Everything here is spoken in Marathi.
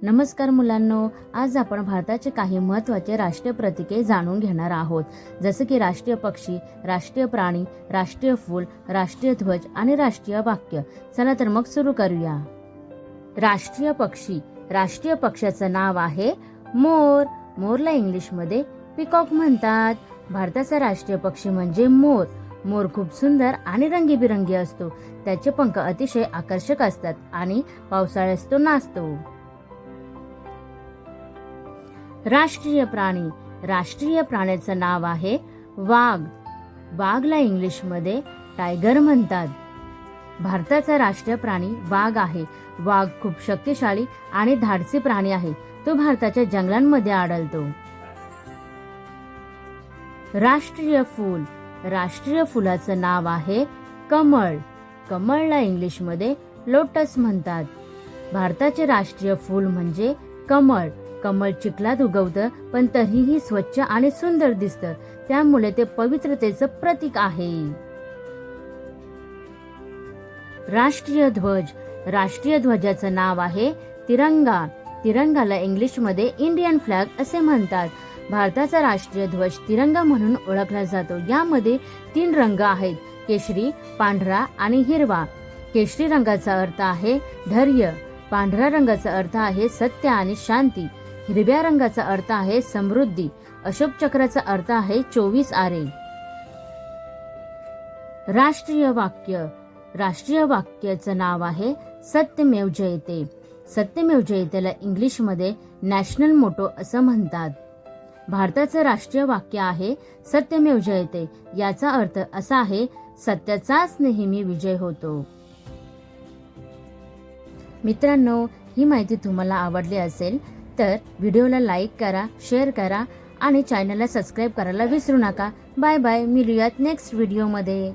नमस्कार मुलांनो, आज आपण भारताचे काही महत्त्वाचे राष्ट्रीय प्रतीके जाणून घेणार आहोत, जसे की राष्ट्रीय पक्षी, राष्ट्रीय प्राणी, राष्ट्रीय फूल, राष्ट्रीय ध्वज आणि राष्ट्रीय वाक्य. चला तर मग सुरू करूया. राष्ट्रीय पक्षी. राष्ट्रीय पक्ष्याचं नाव आहे मोर. मोरला इंग्लिशमध्ये पिकॉक म्हणतात. भारताचा राष्ट्रीय पक्षी म्हणजे मोर. मोर खूप सुंदर आणि रंगीबिरंगी असतो. त्याचे पंख अतिशय आकर्षक असतात आणि पावसाळ्यात तो नाचतो. राष्ट्रीय प्राणी. राष्ट्रीय प्राण्याचं नाव आहे वाघ. वाघला इंग्लिशमध्ये टायगर म्हणतात. भारताचा राष्ट्रीय प्राणी वाघ आहे. वाघ खूप शक्तिशाली आणि धाडसी प्राणी आहे. तो भारताच्या जंगलांमध्ये आढळतो. राष्ट्रीय फूल. राष्ट्रीय फुलाचं नाव आहे कमळ. कमळला इंग्लिशमध्ये लोटस म्हणतात. भारताचे राष्ट्रीय फूल म्हणजे कमळ. कमळ चिखलात उगवतं, पण तरीही स्वच्छ आणि सुंदर दिसतं. त्यामुळे ते पवित्रतेचं प्रतीक आहे. राष्ट्रीय ध्वज. राष्ट्रीय ध्वजाचं नाव आहे तिरंगा. तिरंगाला इंग्लिशमध्ये इंडियन फ्लॅग असे म्हणतात. भारताचा राष्ट्रीय ध्वज तिरंगा म्हणून ओळखला जातो. यामध्ये 3 रंग आहेत, केशरी, पांढरा आणि हिरवा. केशरी रंगाचा अर्थ आहे धैर्य. पांढऱ्या रंगाचा अर्थ आहे सत्य आणि शांती. हिरव्या रंगाचा अर्थ आहे समृद्धी. अशोक चक्राचा अर्थ आहे 24 आरे. राष्ट्रीय वाक्य. राष्ट्रीय वाक्याचं नाव आहे सत्यमेव जयते. सत्यमेव जयतेला इंग्लिशमध्ये नॅशनल मोटो असं म्हणतात. भारताचं राष्ट्रीय वाक्य आहे सत्यमेव जयते. याचा अर्थ असा आहे, सत्याचाच नेहमी विजय होतो. मित्रांनो, ही माहिती तुम्हाला आवडली असेल तर व्हिडिओला लाईक करा, शेअर करा आणि चॅनलला सबस्क्राईब करायला विसरू नका. Bye bye. मिळूयात नेक्स्ट व्हिडिओमध्ये.